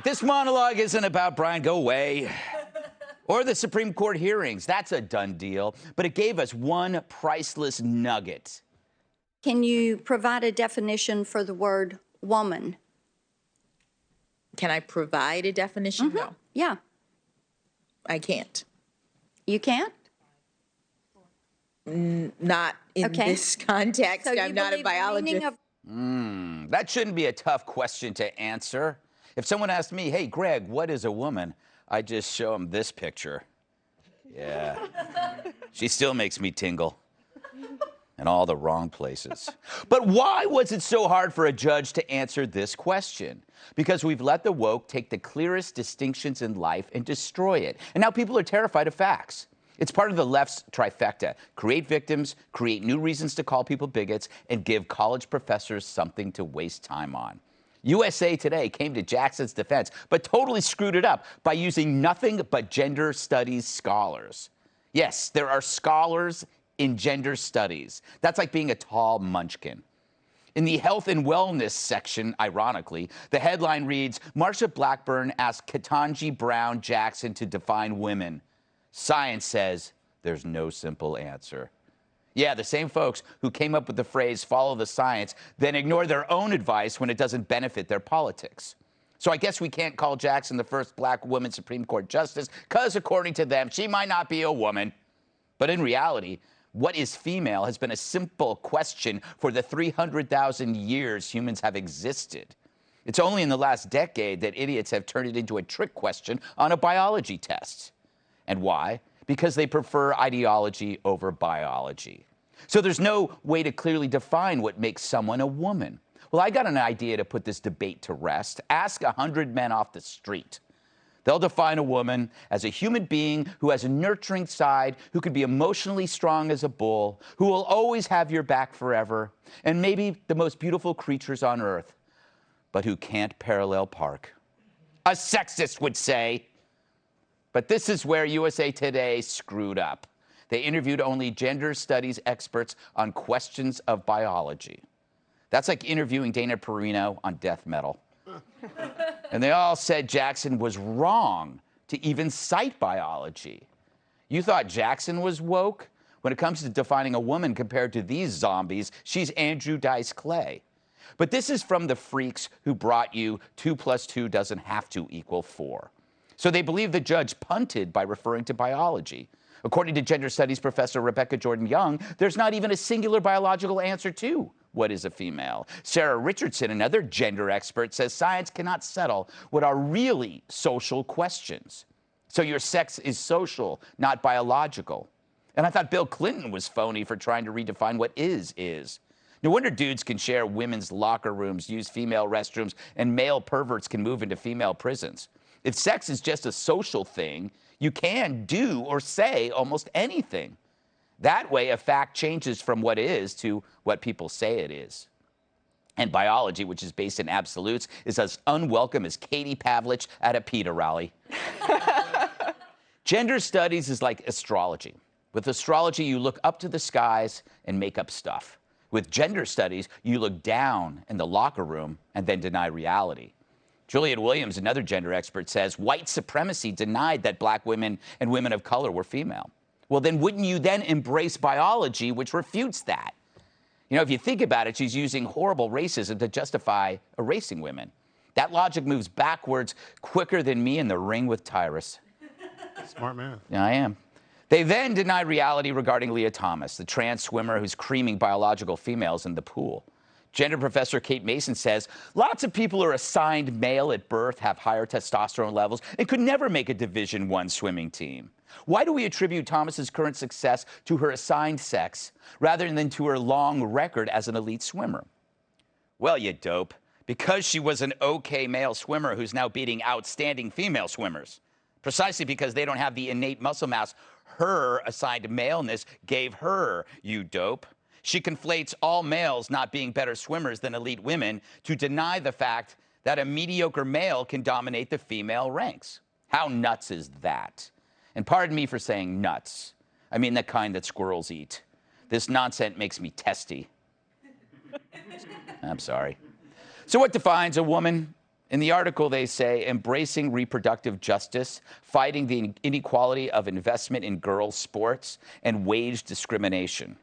this monologue isn't about Brian, go away, or the Supreme Court hearings. That's a done deal. But it gave us one priceless nugget. Can you provide a definition for the word woman? Can I provide a definition? Mm-hmm. No, Yeah. I can't. You can't? Not in Okay. this context. So you I'm not a believe the meaning biologist. of That shouldn't be a tough question to answer. If someone asked me, hey, Greg, what is a woman? I just show them this picture. Yeah. She still makes me tingle. In all the wrong places. But why was it so hard for a judge to answer this question? Because we've let the woke take the clearest distinctions in life and destroy it. And now people are terrified of facts. It's part of the left's trifecta. Create victims, create new reasons to call people bigots, and give college professors something to waste time on. USA Today came to Jackson's defense, but totally screwed it up by using nothing but gender studies scholars. Yes, there are scholars in gender studies. That's like being a tall munchkin. In the health and wellness section, ironically, the headline reads, Marsha Blackburn asked Ketanji Brown Jackson to define women. Science says there's no simple answer. Yeah, the same folks who came up with the phrase follow the science then ignore their own advice when it doesn't benefit their politics. So I guess we can't call Jackson the first black woman Supreme Court justice because according to them, she might not be a woman. But in reality, what is female has been a simple question for the 300,000 years humans have existed. It's only in the last decade that idiots have turned it into a trick question on a biology test. And why? Because they prefer ideology over biology. So there's no way to clearly define what makes someone a woman. Well, I got an idea to put this debate to rest. Ask 100 men off the street. They'll define a woman as a human being who has a nurturing side, who can be emotionally strong as a bull, who will always have your back forever, and maybe the most beautiful creatures on earth, but who can't parallel park. A sexist would say. But this is where USA Today screwed up. They interviewed only gender studies experts on questions of biology. That's like interviewing Dana Perino on death metal. And they all said Jackson was wrong to even cite biology. You thought Jackson was woke? When it comes to defining a woman compared to these zombies, she's Andrew Dice Clay. But this is from the freaks who brought you 2 + 2 doesn't have to equal 4. So they believe the judge punted by referring to biology. According to gender studies professor Rebecca Jordan-Young, there's not even a singular biological answer to what is a female. Sarah Richardson, another gender expert, says science cannot settle what are really social questions. So your sex is social, not biological. And I thought Bill Clinton was phony for trying to redefine what is. No wonder dudes can share women's locker rooms, use female restrooms, and male perverts can move into female prisons. If sex is just a social thing, you can do or say almost anything. That way, a fact changes from what is to what people say it is. And biology, which is based in absolutes, is as unwelcome as Katie Pavlich at a PETA rally. Gender studies is like astrology. With astrology, you look up to the skies and make up stuff. With gender studies, you look down in the locker room and then deny reality. Juliet Williams, another gender expert, says white supremacy denied that black women and women of color were female. Well, then wouldn't you then embrace biology, which refutes that? You know, if you think about it, she's using horrible racism to justify erasing women. That logic moves backwards quicker than me in the ring with Tyrus. Smart man. Yeah, I am. They then deny reality regarding Leah Thomas, the trans swimmer who's creaming biological females in the pool. Gender professor Kate Mason says lots of people who are assigned male at birth have higher testosterone levels and could never make a Division I swimming team. Why do we attribute Thomas's current success to her assigned sex rather than to her long record as an elite swimmer? Well, you dope, because she was an okay male swimmer who's now beating outstanding female swimmers. Precisely because they don't have the innate muscle mass her assigned maleness gave her, you dope. She conflates all males not being better swimmers than elite women to deny the fact that a mediocre male can dominate the female ranks. How nuts is that? And pardon me for saying nuts. I mean the kind that squirrels eat. This nonsense makes me testy. I'm sorry. So what defines a woman In the article, they say, embracing reproductive justice, fighting the inequality of investment in girls' sports, and wage discrimination.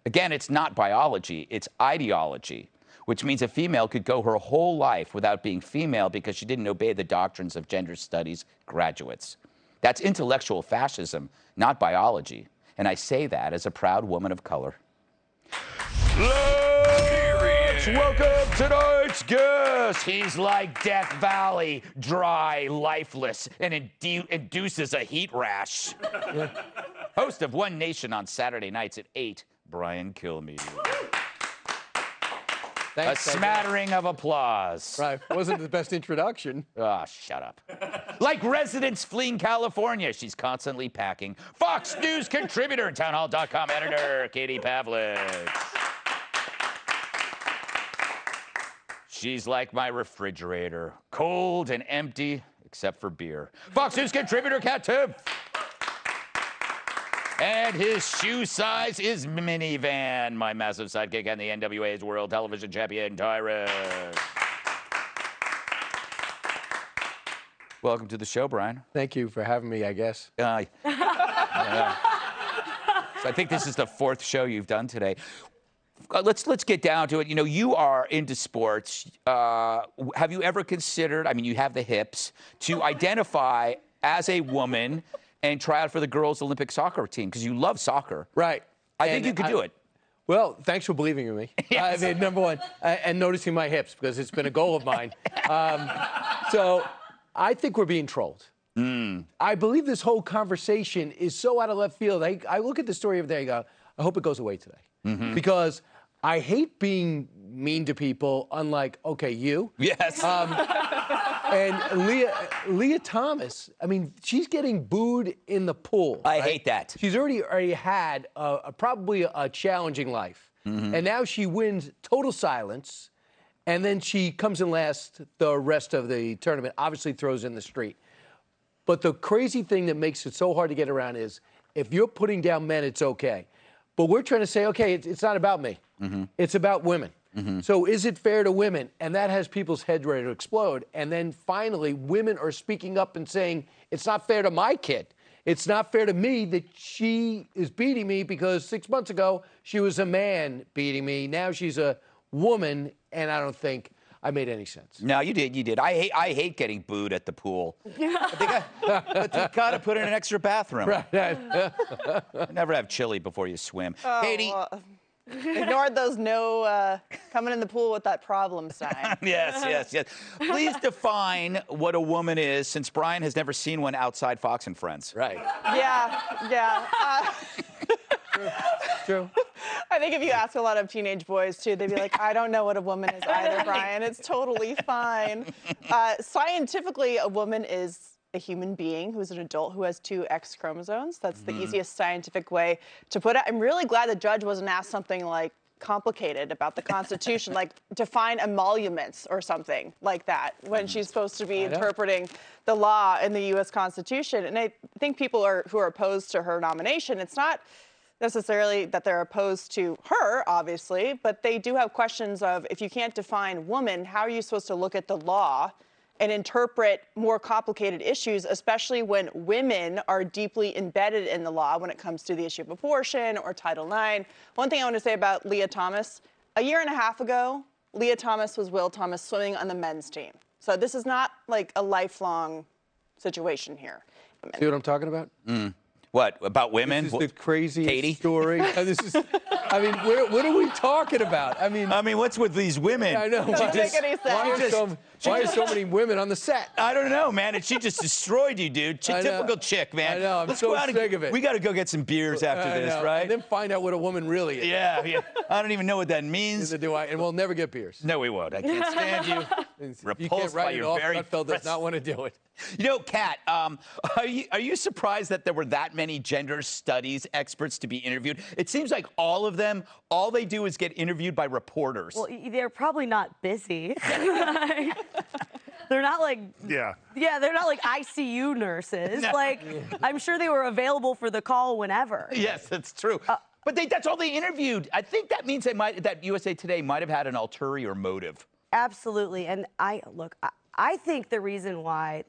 Again, it's not biology, it's ideology, which means a female could go her whole life without being female because she didn't obey the doctrines of gender studies graduates. That's intellectual fascism, not biology. And I say that as a proud woman of color. Let's welcome tonight's guest. He's like Death Valley, dry, lifeless, and induces a heat rash. Host of One Nation on Saturday nights at 8, Brian Kilmeade. Thanks, a smattering of applause. Right, wasn't the best introduction. Ah, shut up. Like residents fleeing California, she's constantly packing. Fox News contributor and townhall.com editor, Katie Pavlich. She's like my refrigerator, cold and empty, except for beer. Fox News contributor, Kat Tiff. And his shoe size is minivan, my massive sidekick and the NWA's world television champion, Tyrus. Welcome to the show, Brian. Thank you for having me, I guess. Yeah. So I think this is the 4th show you've done today. Let's get down to it. You know, you are into sports. Have you ever considered, I mean, you have the hips, to identify as a woman and try out for the girls' Olympic soccer team? Because you love soccer. Right. I think you could do it. Well, thanks for believing in me. Yes. I mean, number one, and noticing my hips, because it's been a goal of mine. So I think we're being trolled. I believe this whole conversation is so out of left field. I look at the story every day and go, I hope it goes away today. Because I hate being mean to people, unlike, okay, you. Yes. And Leah Thomas, I mean, she's getting booed in the pool. I hate that. She's already had probably a challenging life. And now she wins total silence. And then she comes in last the rest of the tournament, obviously throws in the street. But the crazy thing that makes it so hard to get around is if you're putting down men, it's okay. But we're trying to say, okay, it's not about me. It's about women. So is it fair to women? And that has people's heads ready to explode. And then finally, women are speaking up and saying, it's not fair to my kid. It's not fair to me that she is beating me because 6 months ago, she was a man beating me. Now she's a woman, and I don't think I made any sense. No, you did. I hate getting booed at the pool. But you gotta put in an extra bathroom. Right. Never have chili before you swim. Katie. Ignored those coming in the pool with that problem sign. Yes. Please define what a woman is, since Brian has never seen one outside Fox and Friends. Right. Yeah. True. I think if you ask a lot of teenage boys, too, they'd be like, I don't know what a woman is either, Brian. It's totally fine. Scientifically, a woman is a human being who's an adult who has 2 X chromosomes. That's the easiest scientific way to put it. I'm really glad the judge wasn't asked something like complicated about the Constitution, like define emoluments or something like that, when she's supposed to be interpreting the law in the U.S. Constitution. And I think people who are opposed to her nomination, it's not necessarily that they're opposed to her, obviously, but they do have questions of, if you can't define woman, how are you supposed to look at the law and interpret more complicated issues, especially when women are deeply embedded in the law when it comes to the issue of abortion or Title IX. One thing I want to say about Leah Thomas, a year and a half ago, Leah Thomas was Will Thomas swimming on the men's team. So this is not like a lifelong situation here. See what I'm talking about? What, about women? This is the craziest Katie? story. This is, I mean, what are we talking about? I mean, what's with these women? I know. Doesn't make any sense. Why are so many women on the set? I don't know, man. And she just destroyed you, dude. Typical chick, man. I know. I'm so sick of it. We got to go get some beers after this, right? And then find out what a woman really is. Yeah. I don't even know what that means. Neither do I. And we'll never get beers. No, we won't. I can't stand you. You can't write it off. Gutfeld does not want to do it. You know, Kat, are you surprised that there were that many gender studies experts to be interviewed? It seems like all of them, all they do is get interviewed by reporters. Well, they're probably not busy. They're not like, they're not like ICU nurses. No. Like, I'm sure they were available for the call whenever. Yes, that's true. But that's all they interviewed. I think that means that USA Today might have had an ulterior motive. Absolutely. And I think the reason why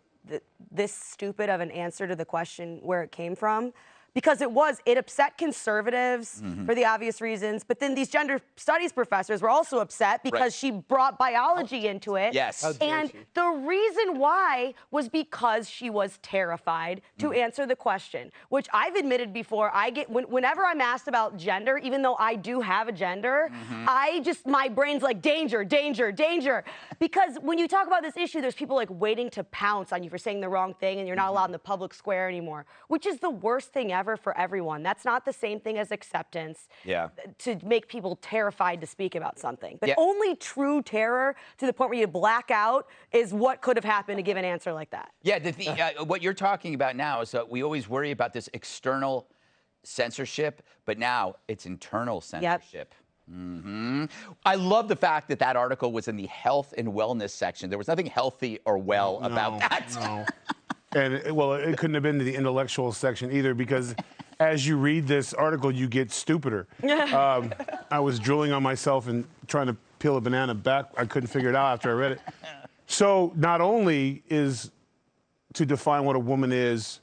this stupid of an answer to the question where it came from, because it upset conservatives for the obvious reasons, but then these gender studies professors were also upset because she brought biology into it. Yes. And the reason why was because she was terrified to answer the question, which I've admitted before. Whenever I'm asked about gender, even though I do have a gender, my brain's like, danger, danger, danger. Because when you talk about this issue, there's people like waiting to pounce on you for saying the wrong thing, and you're not allowed in the public square anymore, which is the worst thing ever for everyone. That's not the same thing as acceptance. Yeah. To make people terrified to speak about something. But only true terror to the point where you black out is what could have happened to give an answer like that. Yeah, what you're talking about now is that we always worry about this external censorship, but now it's internal censorship. I love the fact that that article was in the health and wellness section. There was nothing healthy or well about that. No. And, well, it couldn't have been the intellectual section either, because as you read this article, you get stupider. I was drilling on myself and trying to peel a banana back. I couldn't figure it out after I read it. So not only is to define what a woman is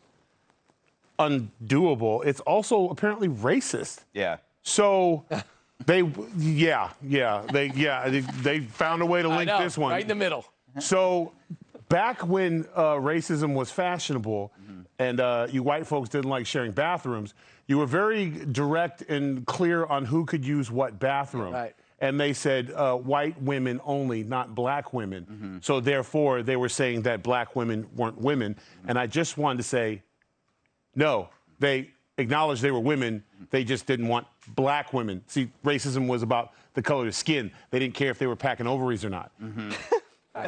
undoable, it's also apparently racist. Yeah. So they found a way to link this one. Right in the middle. So back when racism was fashionable and you white folks didn't like sharing bathrooms, you were very direct and clear on who could use what bathroom. Right. And they said white women only, not black women. So therefore, they were saying that black women weren't women. And I just wanted to say, no, they acknowledged they were women. They just didn't want black women. See, racism was about the color of the skin. They didn't care if they were packing ovaries or not.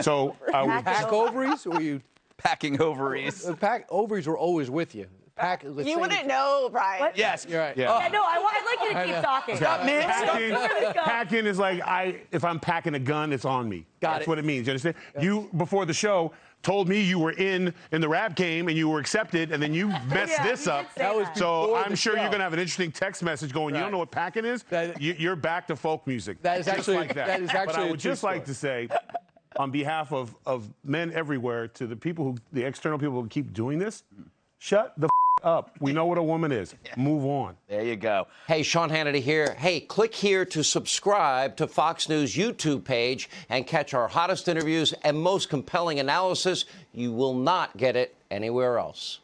So Pack ovaries, or you Packing ovaries. pack ovaries were always with you. You wouldn't know, Brian. Yes. You're right. Yeah. No, I'd like you to keep talking. Packing is like if I'm packing a gun, it's on me. That's what it means. You understand? You before the show told me you were in the rap game and you were accepted, and then you messed this up. That was So before I'm the sure show. you're gonna have an interesting text message going. You don't know what packing is? You're back to folk music. That is Just actually like that. that is actually But I a would true just like to say, on behalf of men everywhere, to the people the external people who keep doing this, shut the up. We know what a woman is. Move on. There you go. Hey, Sean Hannity here. Hey, click here to subscribe to Fox News YouTube page and catch our hottest interviews and most compelling analysis. You will not get it anywhere else.